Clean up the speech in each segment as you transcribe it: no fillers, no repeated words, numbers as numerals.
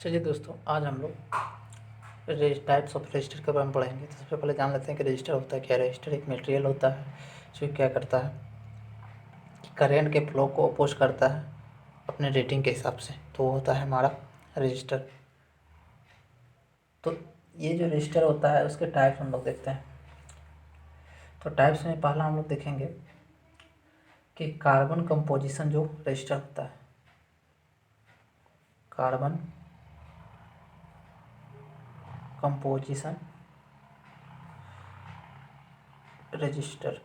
चलिए दोस्तों, आज हम लोग टाइप्स ऑफ रजिस्टर के बारे में पढ़ेंगे। तो सबसे पहले जान लेते हैं कि रजिस्टर होता है क्या। रजिस्टर एक मटेरियल होता है जो क्या करता है कि करेंट के फ्लो को अपोज करता है अपने रेटिंग के हिसाब से। तो वो होता है हमारा रजिस्टर। तो ये जो रजिस्टर होता है उसके टाइप्स हम लोग देखते हैं। तो टाइप्स में पहला हम लोग देखेंगे कि कार्बन कंपोजिशन जो रजिस्टर होता है, कार्बन कंपोजिशन रजिस्टर।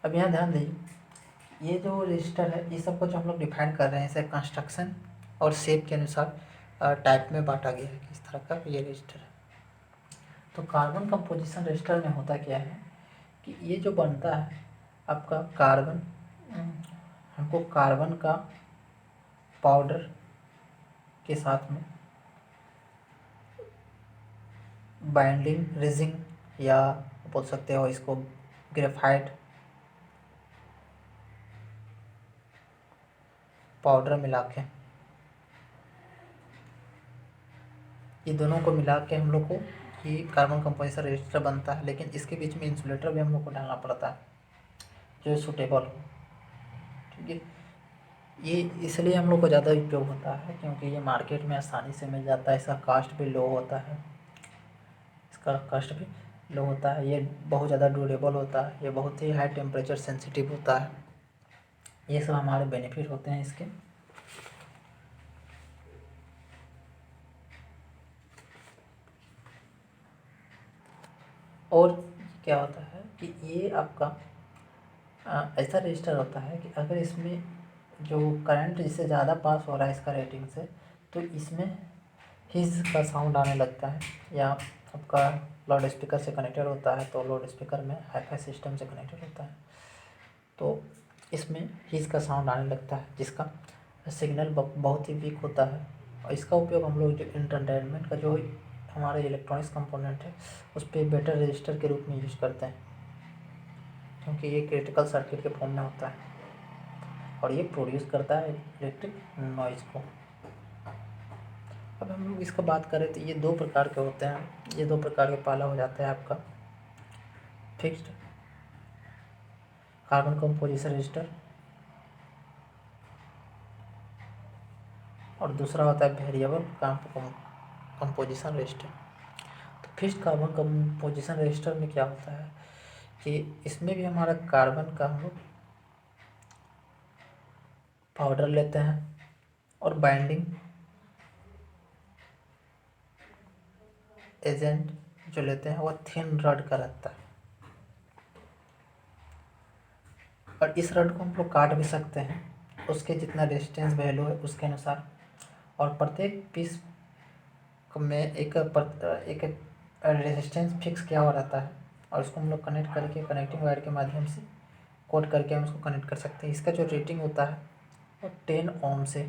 अब यहाँ ध्यान दीजिए, ये जो रजिस्टर है ये सबको जो हम लोग डिफाइन कर रहे हैं इसे कंस्ट्रक्शन और शेप के अनुसार टाइप में बांटा गया है। किस तरह का ये रजिस्टर है। तो कार्बन कंपोजिशन रजिस्टर में होता क्या है कि ये जो बनता है आपका कार्बन, हमको कार्बन का पाउडर के साथ में बाइंडिंग रेजिन या बोल सकते हो इसको ग्रेफाइट पाउडर मिला के, ये दोनों को मिला के हम लोग को ये कार्बन कंपोजिशन रजिस्टर बनता है। लेकिन इसके बीच में इंसुलेटर भी हम लोग को डालना पड़ता है जो सूटेबल हो। ठीक है, ये इसलिए हम लोग को ज़्यादा उपयोग होता है क्योंकि ये मार्केट में आसानी से मिल जाता है। इसका कास्ट भी लो होता है, इसका कास्ट भी लो होता है। ये बहुत ज़्यादा ड्यूरेबल होता है, ये बहुत ही हाई टेम्परेचर सेंसिटिव होता है। ये सब हमारे बेनिफिट होते हैं इसके। और क्या होता है कि ये आपका ऐसा रजिस्टर होता है कि अगर इसमें जो करंट जिससे ज़्यादा पास हो रहा है इसका रेटिंग से, तो इसमें हिज का साउंड आने लगता है। या आपका लाउड स्पीकर से कनेक्टेड होता है तो लाउड स्पीकर में हाईफाई सिस्टम से कनेक्टेड होता है तो इसमें हिज का साउंड आने लगता है जिसका सिग्नल बहुत ही वीक होता है। और इसका उपयोग हम लोग जो इंटरटेनमेंट का जो हमारा इलेक्ट्रॉनिक्स कंपोनेंट है उस पर बेटर रजिस्टर के रूप में यूज करते हैं क्योंकि ये क्रिटिकल सर्किट के फॉर्म में होता है और ये प्रोड्यूस करता है इलेक्ट्रिक नॉइज को। अब हम लोग इसका बात करें तो ये दो प्रकार के होते हैं। ये दो प्रकार के पहला हो जाता है आपका फिक्स्ड कार्बन कंपोजिशन रजिस्टर और दूसरा होता है वेरिएबल कंपोजिशन रजिस्टर। तो फिक्स्ड कार्बन कंपोजिशन रजिस्टर में क्या होता है कि इसमें भी हमारा कार्बन का हम लोग पाउडर लेते हैं और बाइंडिंग एजेंट जो लेते हैं वह थिन रड का रहता है। और इस रड को हम लोग काट भी सकते हैं उसके जितना रेजिस्टेंस वैल्यू है उसके अनुसार। और प्रत्येक पीस में एक रेजिस्टेंस फिक्स किया हुआ रहता है और उसको हम लोग कनेक्ट करके कनेक्टिंग वायर के माध्यम से कोड करके हम उसको कनेक्ट कर सकते हैं। इसका जो रेटिंग होता है वो 10 ओम से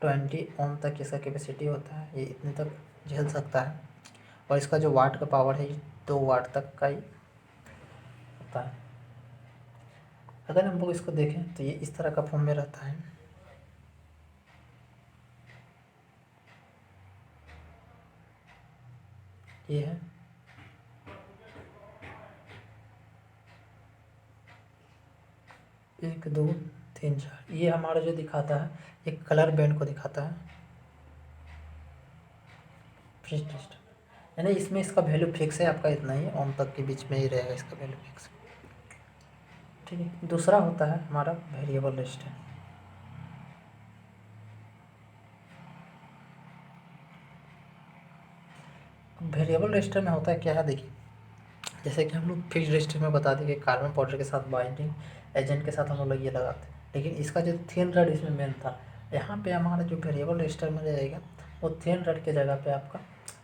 20 ओम तक इसका कैपेसिटी होता है। ये इतने तक झेल सकता है और इसका जो वाट का पावर है 2 वाट तक का ही होता है। अगर हम लोग इसको देखें तो ये इस तरह का फॉर्म में रहता है। ये है 1 2 3 4। ये हमारा जो दिखाता है एक कलर बैंड को दिखाता है फिक्स्ड, यानी इसमें इसका वैल्यू फिक्स है आपका इतना ही ओम तक के बीच में ही रहेगा इसका वैल्यू फिक्स। ठीक है, दूसरा होता है हमारा वेरिएबल रजिस्टर। वेरिएबल रजिस्टर में होता है क्या है, देखिए जैसे कि हम लोग फिक्स रजिस्टर में बता दें कि कार्बन पाउडर के साथ बाइंडिंग एजेंट के साथ हम लोग ये लगाते हैं। लेकिन इसका जो थिन रड इसमें मेन था, यहाँ पे हमारा जो वेरिएबल रजिस्टर में रहेगा वो थिन रड के जगह पे आपका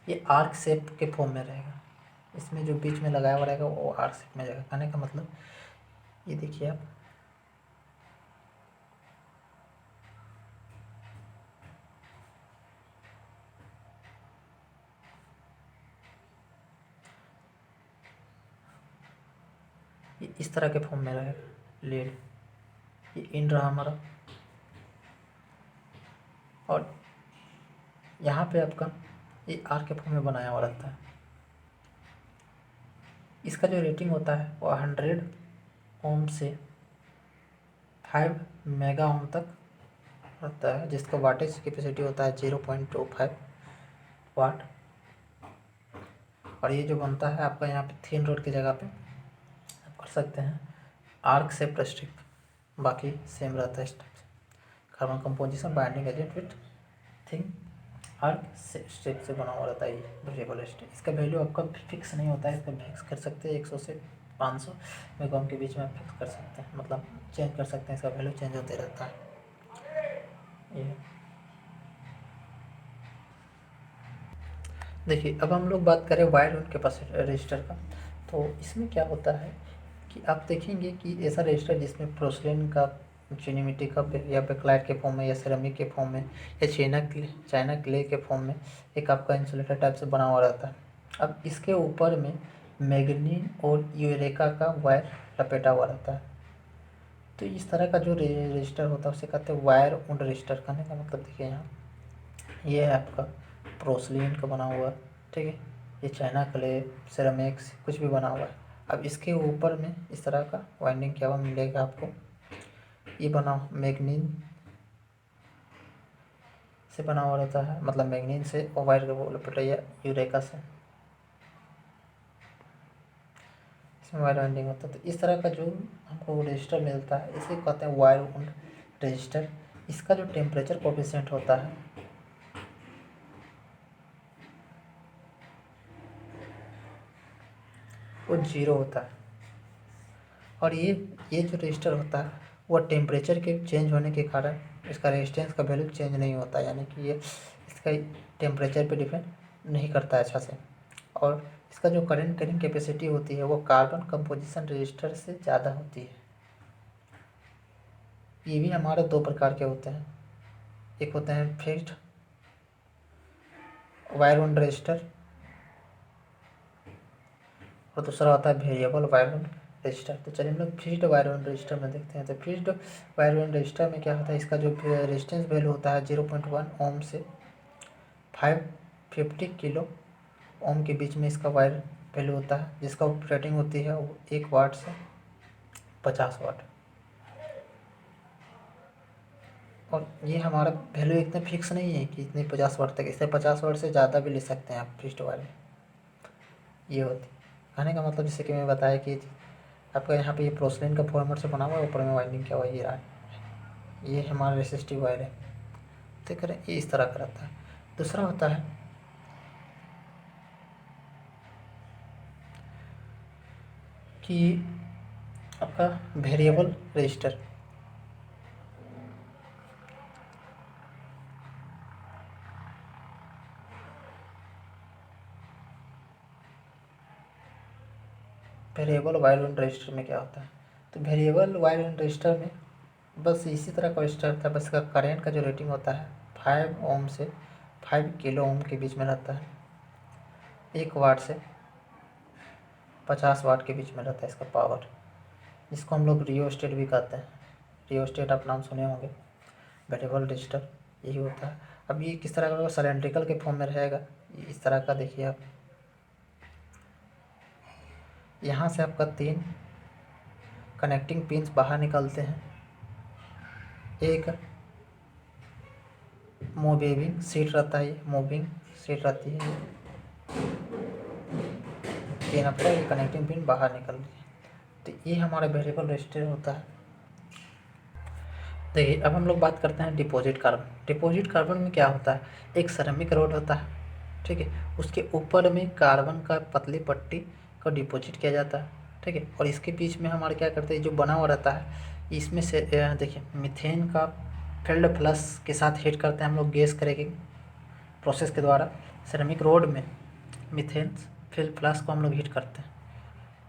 ये आर्क शेप के फॉर्म में रहेगा। इसमें जो बीच में लगाया हुआ रहेगा वो आर्क शेप में रहेगा। कहने का मतलब ये देखिए आप, ये इस तरह के फॉर्म में रहेगा लीड। ये इन रहा हमारा और यहाँ पे आपका ये आर के फॉर्म में बनाया हुआ रहता है। इसका जो रेटिंग होता है वो 100 ओम से 5 मेगा ओम तक होता है, जिसका वाटेज कैपेसिटी होता है 0.25 वाट। और ये जो बनता है आपका यहाँ पे थिन रोड की जगह पे आप कर सकते हैं आर्क शेप स्ट्रिप, बाकी सेम रहता है strip. Carbon composition binding agent with thin arc strip से बना हुआ रहता है ये वेरिएबल स्ट्रिप। इसका वैल्यू आपका फिक्स नहीं होता है, इसका फिक्स कर सकते हैं 100 से 500 मेगा ओम के बीच में आप फिक्स कर सकते हैं, मतलब चेंज कर सकते हैं, इसका वैल्यू चेंज होते रहता है। ये देखिए, अब हम लोग बात करें वायर उड कैपेसिटर रजिस्टर का, तो इसमें क्या होता है कि आप देखेंगे कि ऐसा रजिस्टर जिसमें पोर्सिलेन का, चीनी मिट्टी का या बेक्लाइट के फॉर्म में या सिरेमिक के फॉर्म में या चाइना क्ले के फॉर्म में एक आपका इंसुलेटर टाइप से बना हुआ रहता है। अब इसके ऊपर में मैग्नीन और यूरेका का वायर लपेटा हुआ रहता है। तो इस तरह का जो रजिस्टर होता है उसे कहते हैं वायर उड रजिस्टर। कहने का मतलब देखिए यहाँ ये है आपका पोर्सिलेन का बना हुआ, ठीक है, ये चाइना क्ले, सिरेमिक्स कुछ भी बना हुआ है। अब इसके ऊपर में इस तरह का वाइंडिंग किया हुआ मिलेगा आपको, ये बना मैग्नीन से बना हुआ रहता है, मतलब मैग्नीन से और वायर का लपेटा या यूरेका से इसमें वायर वाइंडिंग होता है। तो इस तरह का जो हमको रजिस्टर मिलता है इसे कहते हैं वायर उड रजिस्टर। इसका जो टेम्परेचर कोफिशिएंट होता है वो 0 होता है। और ये जो रजिस्टर होता है वो टेम्परेचर के चेंज होने के कारण इसका रेजिस्टेंस का वैल्यू चेंज नहीं होता, यानी कि ये इसका टेम्परेचर पे डिपेंड नहीं करता है अच्छा से। और इसका जो करंट कैरिंग कैपेसिटी होती है वो कार्बन कंपोजिशन रजिस्टर से ज़्यादा होती है। ये भी हमारे 2 प्रकार के होते हैं, एक होते हैं फिक्स्ड वायर उड रजिस्टर और दूसरा होता है वेरिएबल वायर उड रजिस्टर। तो चलिए हम लोग फिक्स्ड वायर उड रजिस्टर में देखते हैं। तो फिक्स्ड वायर उड रजिस्टर में क्या होता है, इसका जो रेजिस्टेंस वैल्यू होता है 0.1 ओम से 550 किलो ओम के बीच में इसका वायर वैल्यू होता है, जिसका रेटिंग होती है 1 वाट से 50 वाट। और ये हमारा वैल्यू इतना फिक्स नहीं है कि इतने 50 वाट तक, इससे 50 वाट से ज़्यादा भी ले सकते हैं आप फिक्स्ड वायर में। ये होती कहने का मतलब जैसे कि मैं बताया कि आपका यहाँ पे ये पोर्सिलेन का फॉर्मेट से बना हुआ है, ऊपर में वाइंडिंग किया हुआ है, ये रहा, ये हमारा रेसिस्टिव वायर है। तो करें ये इस तरह का रहता है। दूसरा होता है कि आपका वेरिएबल रजिस्टर। वेरिएबल वायर उड रजिस्टर में क्या होता है, तो वेरिएबल वायर उड रजिस्टर में बस इसी तरह का रजिस्टर था, बस इसका करेंट का जो रेटिंग होता है 5 ओम से 5 किलो ओम के बीच में रहता है, 1 वाट से 50 वाट के बीच में रहता है इसका पावर, जिसको हम लोग रियोस्टेट भी कहते हैं। रियोस्टेट आप नाम सुने होंगे। वेरिएबल रजिस्टर यही होता है। अब ये किस तरह का सिलेंड्रिकल के फॉर्म में रहेगा, इस तरह का देखिए आप, यहाँ से आपका 3 कनेक्टिंग पिंस बाहर निकलते हैं, एक मूविंग सीट रहता है, ये मूविंग सीट रहती है, 3 आपका ये कनेक्टिंग पिन बाहर निकल गई। तो ये हमारा वेरिएबल रजिस्टर होता है। देखिए, अब हम लोग बात करते हैं डिपॉजिट कार्बन। डिपॉजिट कार्बन में क्या होता है, एक सिरेमिक रोड होता है, ठीक है, उसके ऊपर में कार्बन का पतली पट्टी को डिपॉजिट किया जाता है, ठीक है, और इसके बीच में हमारे क्या करते हैं, जो बना हुआ रहता है इसमें से देखिए मीथेन का फील्ड फ्लश के साथ हीट करते हैं हम लोग गैस करेंगे प्रोसेस के द्वारा। सिरेमिक रोड में मीथेन फील्ड फ्लश को हम लोग हीट करते हैं,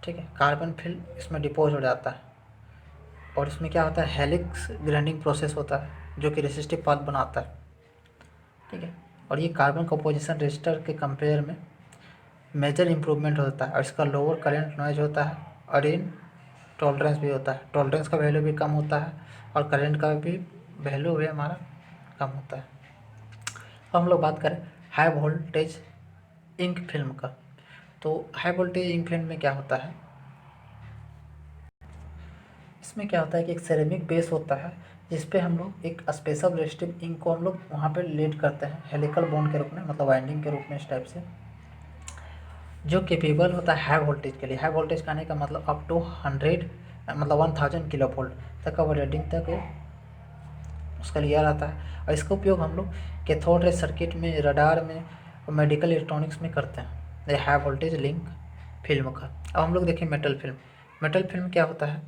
ठीक है, कार्बन फील्ड इसमें डिपोज हो जाता है और इसमें क्या होता है, हेलिक्स ग्राइंडिंग प्रोसेस होता है जो कि रेसिस्टिव पाथ बनाता है, ठीक है। और ये कार्बन कंपोजिशन रजिस्टर के कंपेयर में मेजर इम्प्रूवमेंट होता है और इसका लोअर करंट नॉइज होता है और इन टॉलरेंस भी होता है। टॉलरेंस का वैल्यू भी कम होता है और करंट का भी वैल्यू भी हमारा कम होता है। हम लोग बात करें हाई वोल्टेज इंक फिल्म का। तो हाई वोल्टेज इंक फिल्म में क्या होता है, इसमें क्या होता है कि एक सेरेमिक बेस होता है जिस पे हम लोग एक स्पेशल रेसिस्टिव इंक को हम लोग वहाँ पे लेड करते हैं हेलिकल बॉन्ड के रूप में, मतलब वाइंडिंग के रूप में इस टाइप से, जो कैपेबल होता है हाई वोल्टेज के लिए। हाई वोल्टेज का आने का मतलब अप टू 100 मतलब 1000 किलो वोल्ट तक का वो रेटिंग तक उसका लिया रहता है। और इसका उपयोग हम लोग कैथोड रे सर्किट में, रडार में और मेडिकल इलेक्ट्रॉनिक्स में करते हैं, ये हाई वोल्टेज लिंक फिल्म का। अब हम लोग देखें मेटल फिल्म। मेटल फिल्म क्या होता है,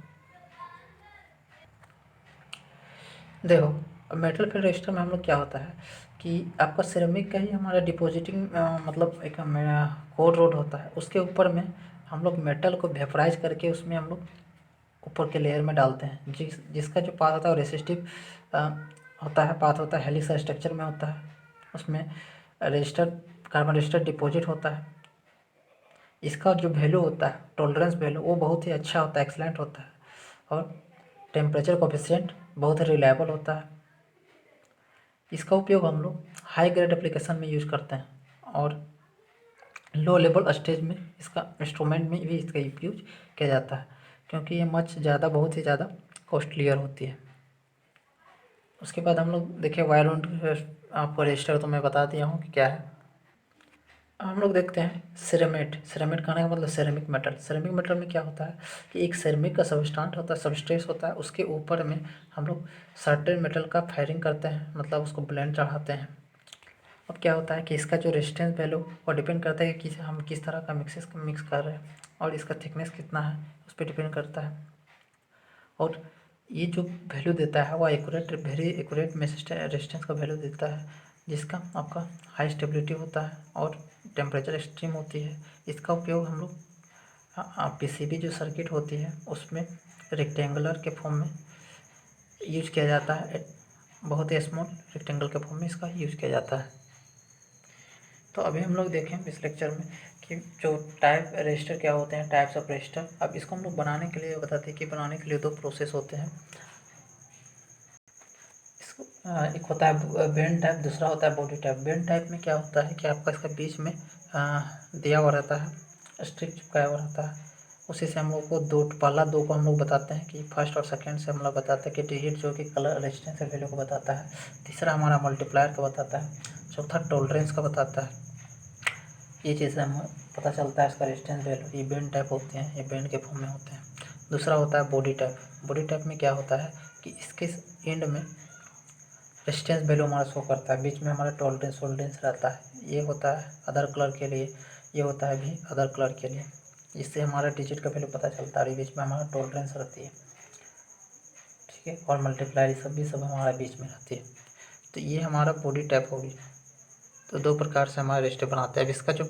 देखो मेटल फिल्म रजिस्टर में हम लोग क्या होता है कि आपका सिरेमिक का ही हमारा डिपॉजिटिंग मतलब एक कोर रोड होता है, उसके ऊपर में हम लोग मेटल को वेपराइज करके उसमें हम लोग ऊपर के लेयर में डालते हैं, जिसका जो पाथ होता है वो रेसिस्टिव होता है, पाथ होता है हेलिक्स स्ट्रक्चर में होता है, उसमें रजिस्टर कार्बन रजिस्टर डिपॉजिट होता है। इसका जो वैल्यू होता है टॉलरेंस वैल्यू वो बहुत ही अच्छा होता है, एक्सलेंट होता है, और टेम्परेचर कोफिशिएंट बहुत ही रिलायबल होता है। इसका उपयोग हम लोग हाई ग्रेड एप्लीकेशन में यूज़ करते हैं, और लो लेवल स्टेज में इसका इंस्ट्रूमेंट में भी इसका यूज किया जाता है, क्योंकि ये मच ज़्यादा बहुत ही ज़्यादा कॉस्टलियर होती है। उसके बाद हम लोग देखिए वायर आपको रजिस्टर तो मैं बता दिया हूँ कि क्या है। हम लोग देखते हैं सिरेमिक। सिरेमिक कहने का मतलब सिरेमिक मेटल। सिरेमिक मेटल में क्या होता है कि एक सिरेमिक का सबस्टांट होता है, सबस्ट्रेट होता है, उसके ऊपर में हम लोग सर्टेन मेटल का फायरिंग करते हैं, मतलब उसको ब्लेंड चढ़ाते हैं। अब क्या होता है कि इसका जो रेजिस्टेंस वैल्यू वो डिपेंड करता है कि हम किस तरह का मिक्स कर रहे हैं, और इसका थिकनेस कितना है उस पर डिपेंड करता है। और ये जो वैल्यू देता है वो एक्यूरेट, वेरी एक्यूरेट में रेजिस्टेंस का वैल्यू देता है, जिसका आपका हाई स्टेबिलिटी होता है और टेम्परेचर एक्सट्रीम होती है। इसका उपयोग हम लोग पीसीबी जो सर्किट होती है उसमें रेक्टेंगुलर के फॉर्म में यूज किया जाता है, बहुत ही स्मॉल रेक्टेंगल के फॉर्म में इसका यूज किया जाता है। तो अभी हम लोग देखें इस लेक्चर में कि जो टाइप रजिस्टर क्या होते हैं, टाइप्स ऑफ रजिस्टर। अब इसको हम लोग बनाने के लिए बताते हैं कि बनाने के लिए दो प्रोसेस होते हैं। इसको एक होता है बेंड टाइप, दूसरा होता है बॉडी टाइप। बेंड टाइप में क्या होता है कि आपका इसका बीच में दिया हुआ रहता है, स्ट्रिप चिपकाया हुआ रहता है। उसी से हम लोग को पहला दो को हम लोग बताते हैं कि फर्स्ट और सेकंड से हम लोग बताते हैं कि डिजिट जो कि कलर रेजिस्टेंस वैल्यू को बताता है। तीसरा हमारा मल्टीप्लायर का बताता है। चौथा टॉलरेंस का बताता है। ये चीज़ हमें पता चलता है इसका रेजिस्टेंस वैल्यू। ये बेंड टाइप होते हैं, ये बेंड के फॉर्म में होते हैं। दूसरा होता है बॉडी टाइप। बॉडी टाइप में क्या होता है कि इसके एंड में रेजिस्टेंस वैल्यू हमारा शो करता है, बीच में हमारा टॉलरेंस वोल्टेंस रहता है। ये होता है अदर कलर के लिए, ये होता है भी अदर कलर के लिए। इससे हमारा डिजिट का वैल्यू पता चलता है, और बीच में हमारा टॉलरेंस रहती है, ठीक है, और मल्टीप्लाई सब हमारा बीच में रहती है। तो ये हमारा बॉडी टाइप होगी। तो दो प्रकार से हमारा रजिस्टर बनाते हैं। अब इसका जो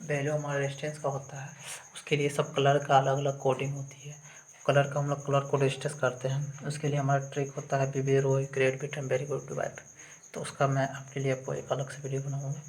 वैल्यू हमारा रेजिस्टेंस का होता है उसके लिए सब कलर का अलग अलग कोडिंग होती है। कलर का हम लोग कलर कोड रजिस्टर्स करते हैं, उसके लिए हमारा ट्रिक होता है बीबी रोय grade bit and very good divide. तो उसका मैं आपके लिए आपको एक अलग से वीडियो बनाऊँगा।